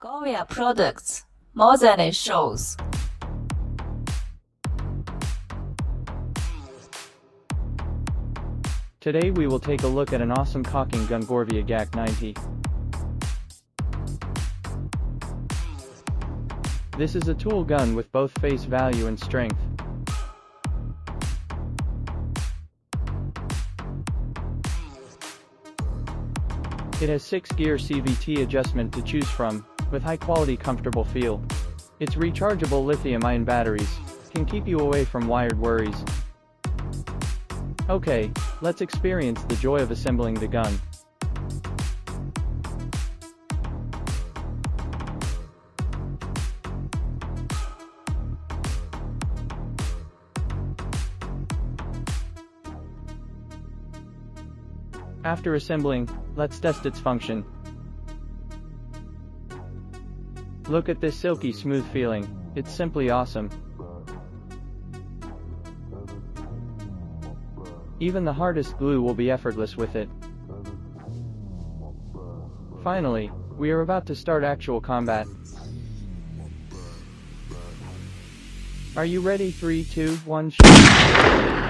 Korea products more than it shows. Today we will take a look at an awesome caulking gun Gorvia GAC 90. This is a tool gun with both face value and strength. It has 6-gear CVT adjustment to choose from, with high-quality comfortable feel. Its rechargeable lithium-ion batteries can keep you away from wired worries. Okay, let's experience the joy of assembling the gun. After assembling, let's test its function. Look at this silky smooth feeling, it's simply awesome. Even the hardest glue will be effortless with it. Finally, we are about to start actual combat. Are you ready? 3, 2, 1, shoot!